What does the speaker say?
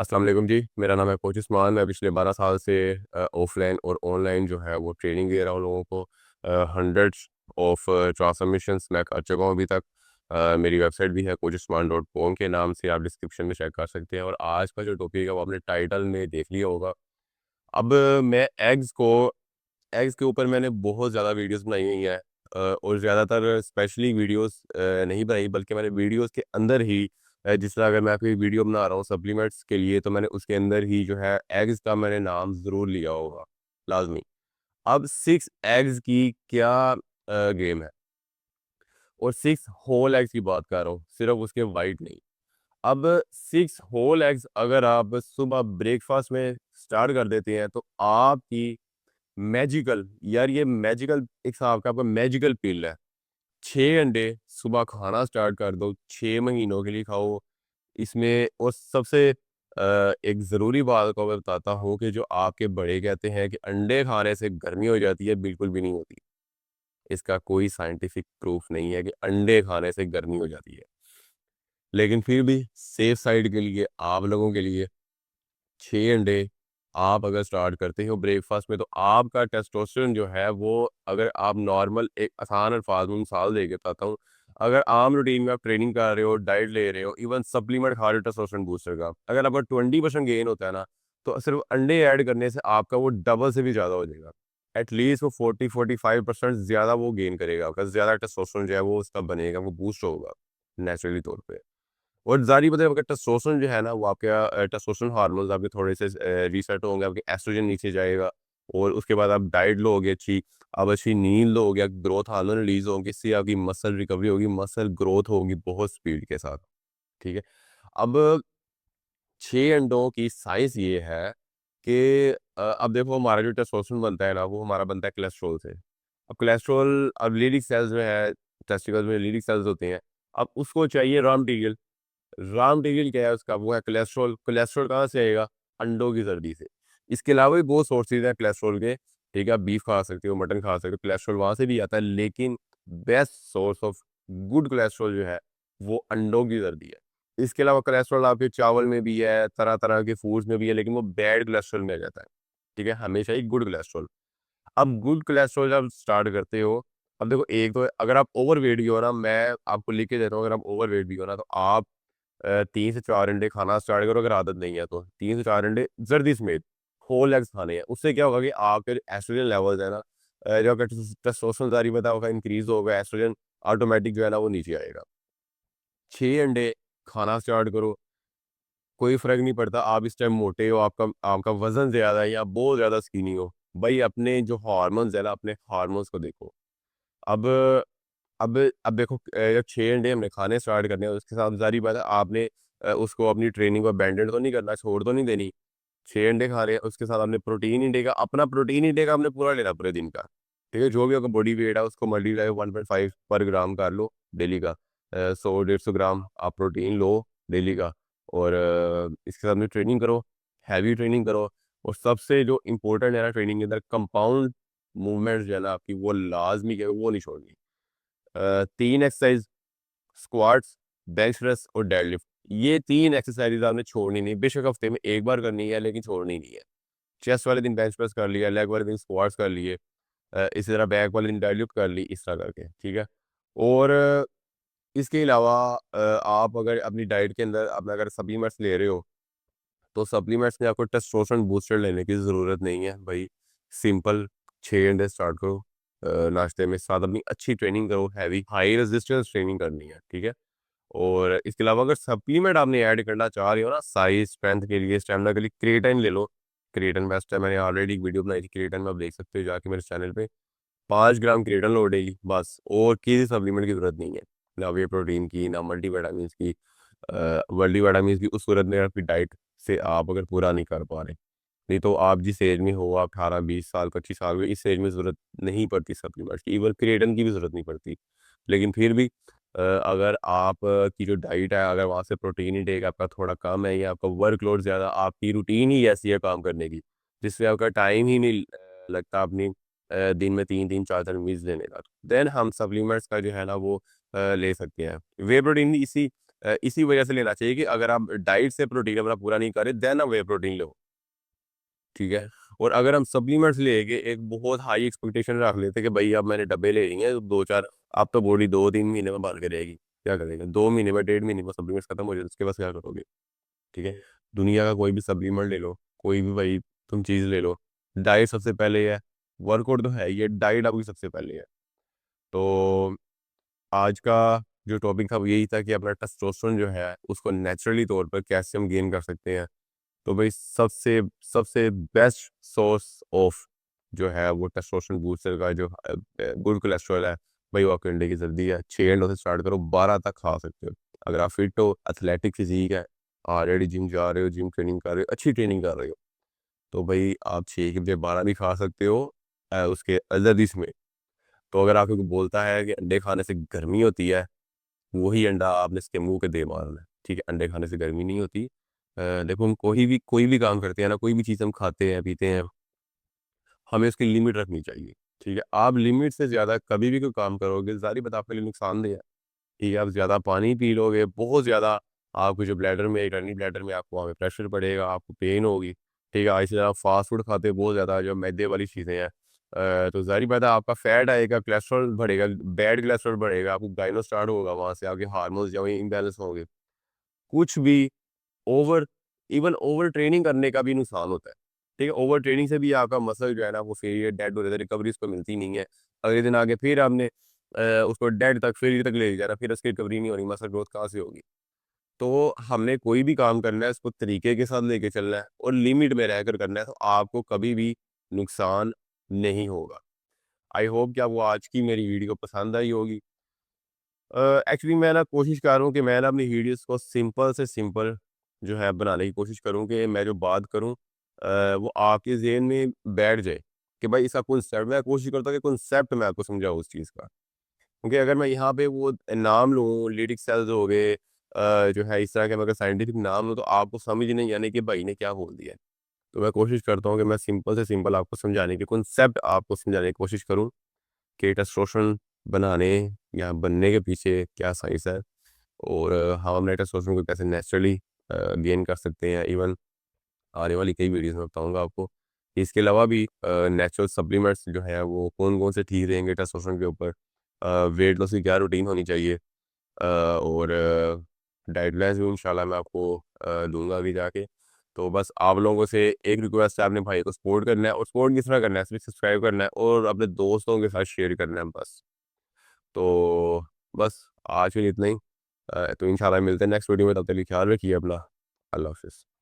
अस्सलाम वालेकुम जी। मेरा नाम है कोच उस्मान। मैं पिछले 12 साल से ऑफ़लाइन और ऑनलाइन जो है वो ट्रेनिंग दे रहा हूँ लोगों को। हंड्रेड्स ऑफ ट्रांसफॉर्मेशंस मैं कर चुका हूँ अभी तक। मेरी वेबसाइट भी है coachusman.com के नाम से, आप डिस्क्रिप्शन में चेक कर सकते हैं। और आज का जो टॉपिक है वो आपने टाइटल में देख लिया होगा। अब मैं एग्स के ऊपर मैंने बहुत ज़्यादा वीडियोज़ बनाई हुई हैं, और ज़्यादातर स्पेशली वीडियोज़ नहीं बनाई, बल्कि मैंने वीडियोज़ के अंदर ही जिस तरह अगर मैं कोई वीडियो बना रहा हूँ सप्लीमेंट्स के लिए, तो मैंने उसके अंदर ही जो है एग्स का मैंने नाम ज़रूर लिया होगा, लाज़मी। अब 6 एग्स की क्या गेम है, और 6 होल एग्स की बात कर रहा हूँ, सिर्फ़ उसके व्हाइट नहीं। अब 6 होल एग्स अगर आप सुबह ब्रेकफ़ास्ट में स्टार्ट कर देते हैं, तो आपकी मैजिकल, यार ये मैजिकल एक हिसाब का आपका मैजिकल पिल है। 6 अंडे सुबह खाना स्टार्ट कर दो, 6 महीनों के लिए खाओ। इसमें और सबसे एक ज़रूरी बात आपको मैं बताता हूँ कि जो आपके बड़े कहते हैं कि अंडे खाने से गर्मी हो जाती है, बिल्कुल भी नहीं होती। इसका कोई साइंटिफिक प्रूफ नहीं है कि अंडे खाने से गर्मी हो जाती है। लेकिन फिर भी सेफ साइड के लिए आप लोगों के लिए 6 अंडे आप अगर स्टार्ट करते हो ब्रेकफास्ट में, तो आपका टेस्टोस्टेरोन जो है वो, अगर आप नॉर्मल एक आसान अल्फाज में मिसाल दे के बताता हूँ, अगर आम रूटीन में आप ट्रेनिंग कर रहे हो, डाइट ले रहे हो, इवन सप्लीमेंट खा रहे हो टेस्टोस्टेरोन बूस्टर का, अगर आपका 20% गेन होता है ना, तो सिर्फ अंडे ऐड करने से आपका वो डबल से भी ज़्यादा हो जाएगा। एटलीस्ट वो 40-45% ज़्यादा वो गेन करेगा आपका, ज़्यादा टेस्टोस्टेरोन जो है वो उसका बनेगा, वो बूस्ट होगा नेचुरली तौर पे। और ज़ाहिर बात है, अगर टेस्टोस्टेरोन जो है ना वो आपके टेस्टोस्टेरोन हार्मोन्स आपके थोड़े से रीसेट होंगे, आपके एस्ट्रोजन नीचे जाएगा, और उसके बाद आप डाइट लोगे अच्छी, आप अच्छी नींद लोगे, ग्रोथ हार्मोन रिलीज़ होंगे, इससे आपकी मसल रिकवरी होगी, मसल ग्रोथ होगी बहुत स्पीड के साथ, ठीक है? अब 6 अंडों की साइज़ ये है कि अब देखो हमारा जो टेस्टोस्टेरोन बनता है ना, वो हमारा बनता है कोलेस्ट्रॉल से। अब कोलेस्ट्रॉल, अब लिटिल सेल्स में है, टेस्टिकल्स में लिटिल सेल्स होते हैं, अब उसको चाहिए रॉ मटीरियल। रॉ मटेरियल क्या है उसका? वो है कोलेस्ट्रॉल। कोलेस्ट्रॉल कहाँ से आएगा? अंडों की ज़र्दी से। इसके अलावा भी बहुत सोर्सेज़ हैं कोलेस्ट्रॉल के, ठीक है? आप बीफ खा सकते हो, मटन खा सकते हो, कोलेस्ट्रॉल वहाँ से भी आता है, लेकिन best source of good cholesterol जो है, वो अंडों की ज़र्दी है। इसके अलावा कोलेस्ट्रॉल आपके चावल में भी है, तरह-तरह के फूड्स में भी है, लेकिन वो बैड कोलेस्ट्रॉल में आ जाता है, ठीक है? हमेशा ही गुड कोलेस्ट्रॉल। अब गुड कोलेस्ट्रॉल जब स्टार्ट करते हो, अब देखो एक तो अगर आप ओवरवेट भी हो ना, मैं आपको लिख के देता हूँ, अगर आप ओवरवेट भी हो ना, तो आप 3 से 4 अंडे खाना स्टार्ट करो, अगर आदत नहीं है तो। 3 से 4 अंडे ज़र्दी समेत, होल एग्स खाने हैं। उससे क्या होगा कि आपके जो एस्ट्रोजन लेवल्स है ना, जो आपका टेस्टोस्टेरोन ज़ाहिर बात है होगा इंक्रीज़ होगा, एस्ट्रोजन ऑटोमैटिक जो है ना वो नीचे आएगा। 6 अंडे खाना स्टार्ट करो, कोई फ़र्क नहीं पड़ता आप इस टाइम मोटे हो, आपका आपका वज़न ज़्यादा है या बहुत ज़्यादा स्किनी हो। भई अपने जो हार्मोन्स है ना, अपने हार्मोन्स को देखो। अब अब देखो, जब 6 अंडे हमने खाने स्टार्ट करने हैं, उसके साथ ज़ाहिर बात है आपने उसको अपनी ट्रेनिंग को अबैंडन तो नहीं करना, छोड़ तो नहीं देनी। 6 अंडे खा रहे हैं, उसके साथ आपने प्रोटीन इंटेक, अपना प्रोटीन इंटेक आपने पूरा लेना पूरे दिन का, ठीक है? जो भी आपका बॉडी वेट है उसको मल्टीप्लाई 1.5 पर ग्राम कर लो डेली का। 100-150 ग्राम आप प्रोटीन लो डेली का, और इसके साथ में ट्रेनिंग करो, हैवी ट्रेनिंग करो, और सबसे जो इम्पोर्टेंट है ना ट्रेनिंग के अंदर, कंपाउंड मूवमेंट्स जो है ना आपकी, वो लाज़मी है, वो नहीं छोड़नी। 3 एक्सरसाइज, स्क्वाट्स, बेंच प्रेस और डेडलिफ्ट, ये 3 एक्सरसाइज़ आपने छोड़नी नहीं। बेशक हफ्ते में 1 बार करनी है, लेकिन छोड़नी नहीं है। चेस्ट वाले दिन बेंच प्रेस कर लिया, लेग वाले दिन स्क्वाट्स कर लिए, इसी तरह बैक वाले दिन डेडलिफ्ट कर ली, इस तरह करके, ठीक है? और इसके अलावा आप अगर अपनी डाइट के अंदर अपना अगर सप्लीमेंट्स ले रहे हो, तो सप्लीमेंट्स में आपको टेस्टोस्टेरोन बूस्टर लेने की ज़रूरत नहीं है भाई। सिंपल 6 अंडे स्टार्ट करो, नाश्ते में, साथ अपनी अच्छी ट्रेनिंग करो, हैवी हाई रेजिस्टेंस ट्रेनिंग करनी है, ठीक है? और इसके अलावा अगर सप्लीमेंट आपने ऐड करना चाह रहे हो ना, साइज स्ट्रेंथ के लिए, स्टेमिना के लिए, क्रिएटिन ले लो। क्रिएटिन बेस्ट है, मैंने ऑलरेडी एक वीडियो बनाई थी क्रिएटिन में, आप देख सकते हो जाके मेरे चैनल पे। 5 ग्राम क्रिएटिन लो डेली बस, और किसी सप्लीमेंट की ज़रूरत नहीं है। ना वे प्रोटीन की, ना मल्टीविटामिन्स की। मल्टीविटामिन्स की उस सूरत में आपकी डाइट से आप अगर पूरा नहीं कर पा रहे। नहीं तो आप जिस एज में हो, आप 18-20 साल, 25 साल के, इस एज में ज़रूरत नहीं पड़ती सप्लीमेंट्स की, इवन क्रिएटिन की भी ज़रूरत नहीं पड़ती। लेकिन फिर भी अगर आप की जो डाइट है, अगर वहाँ से प्रोटीन इनटेक आपका थोड़ा कम है, या आपका वर्कलोड ज़्यादा, आपकी रूटीन ही ऐसी है काम करने की, जिससे आपका टाइम ही नहीं लगता अपनी दिन में 3-3 4-4 मील्स लेने का, देन हम सप्लीमेंट्स का जो है ना वो ले सकते हैं। वे प्रोटीन इसी इसी वजह से लेना चाहिए कि अगर आप डाइट से प्रोटीन अपना पूरा नहीं कर रहे, देन आप वे प्रोटीन लो, ठीक है? और अगर हम सप्लीमेंट्स लेके एक बहुत हाई एक्सपेक्टेशन रख लेते हैं कि भई अब मैंने डब्बे ले लिए हैं 2-4, अब तो बॉडी 2-3 महीने में बन के रहेगी, क्या करेंगे? 2 महीने में, 1.5 महीने में सप्लीमेंट्स खत्म हो जाए, उसके बाद क्या करोगे? ठीक है? दुनिया का कोई भी सप्लीमेंट ले लो, कोई भी भाई तुम चीज़ ले लो, डाइट सबसे पहले है, वर्कआउट तो है ही है, डाइट आपकी सबसे पहले है। तो आज का जो टॉपिक था वो यही था कि अपना टेस्टोस्टेरोन जो है उसको नेचुरली तौर पर कैसे हम गेन कर सकते हैं। तो भाई सबसे सबसे बेस्ट सोर्स ऑफ जो है वो टेस्टोस्टेरोन बूस्टर का जो गुड कोलेस्ट्रॉल है, भाई वो आपके अंडे की जल्दी है। 6 अंडों से स्टार्ट करो, 12 तक खा सकते हो। अगर आप फिट हो, एथलेटिक फिजिक है, ऑलरेडी जिम जा रहे हो, जिम ट्रेनिंग कर रहे हो, अच्छी ट्रेनिंग कर रहे हो, तो भाई आप 6 के बजाय 12 भी खा सकते हो उसके अदर दिस में। तो अगर आपको कोई बोलता है कि अंडे खाने से गर्मी होती है, वही अंडा आपने इसके मुंह के दे मारना है, ठीक है? अंडे खाने से गर्मी नहीं होती। देखो हम कोई भी काम करते हैं ना, कोई भी चीज़ हम खाते हैं, पीते हैं, हमें उसकी लिमिट रखनी चाहिए, ठीक है? आप लिमिट से ज़्यादा कभी भी कोई काम करोगे, ज़ाहिर बात है आपके लिए नुकसानदेह है, ठीक है? आप ज़्यादा पानी पी लोगे, बहुत ज़्यादा आपको जो ब्लैडर में, रनी ब्लैडर में आपको वहाँ पे प्रेशर पड़ेगा, आपको पेन होगी, ठीक है? इसलिए आप फास्ट फूड खाते हो बहुत ज़्यादा, जो मैदे वाली चीज़ें हैं, तो ज़ाहिर बात है आपका फैट आएगा, कोलेस्ट्रॉल बढ़ेगा, बैड कोलेस्ट्रॉल बढ़ेगा, आपको गाइनो स्टार्ट होगा, वहाँ से आपके हार्मोन्स जो है इम्बैलेंस होंगे। कुछ भी ओवर इवन ओवर ट्रेनिंग करने का भी नुकसान होता है, ठीक है? ओवर ट्रेनिंग से भी आपका मसल जो है ना वो फेलियर, डेड हो जाता है, रिकवरी उसको मिलती नहीं है। अगले दिन आके फिर आपने उसको डेड तक, फेलियर तक ले जाना, फिर उसकी रिकवरी नहीं होनी, मसल ग्रोथ कहाँ से होगी? तो हमने कोई भी काम करना है, उसको तरीके के साथ लेके चलना है और लिमिट में रहकर करना है, तो आपको कभी भी नुकसान नहीं होगा। आई होप कि आपको आज की मेरी वीडियो पसंद आई होगी। एक्चुअली मैं ना कोशिश कर रहा हूँ कि मैं ना अपनी वीडियोस को सिंपल से सिंपल जो है बनाने की कोशिश करूँ कि मैं जो बात करूँ वो आपके ज़हन में बैठ जाए कि भाई इसका कॉन्सेप्ट, मैं कोशिश करता हूँ कि कॉन्सेप्ट मैं आपको समझाऊँ उस चीज़ का। क्योंकि अगर मैं यहाँ पे वो नाम लूँ, लिटिक सेल्स हो गए, जो है इस तरह के, मैं अगर साइंटिफिक नाम लूँ तो आपको समझ ही नहीं आने कि भाई ने क्या बोल दिया है। तो मैं कोशिश करता हूँ कि मैं सिंपल से सिंपल आपको समझाने की, कॉन्सेप्ट आपको समझाने की कोशिश करूँ कि टेस्टोस्टेरोन बनाने या बनने के पीछे क्या साइंस है, और हम अपने टेस्टोस्टेरोन को कैसे नेचुरली गेन कर सकते हैं। इवन आने वाली कई वीडियोस में बताऊंगा आपको। इसके अलावा भी नेचुरल सप्लीमेंट्स जो है वो कौन कौन से ठीक रहेंगे टेस्टोस्टेरोन के ऊपर, वेट लॉस की क्या रूटीन होनी चाहिए, और डाइट प्लान्स भी इंशाल्लाह मैं आपको दूंगा अभी जाके। तो बस आप लोगों से एक रिक्वेस्ट है, अपने भाई को सपोर्ट करना है, और सपोर्ट किस तरह करना है, सिर्फ सब्सक्राइब करना है और अपने दोस्तों के साथ शेयर करना है बस। तो बस आज के लिए इतना ही। तो इंशाल्लाह मिलते हैं नेक्स्ट वीडियो में, तब तक के लिए ख्याल रखिए अपना। अल्लाह हाफ़िज़।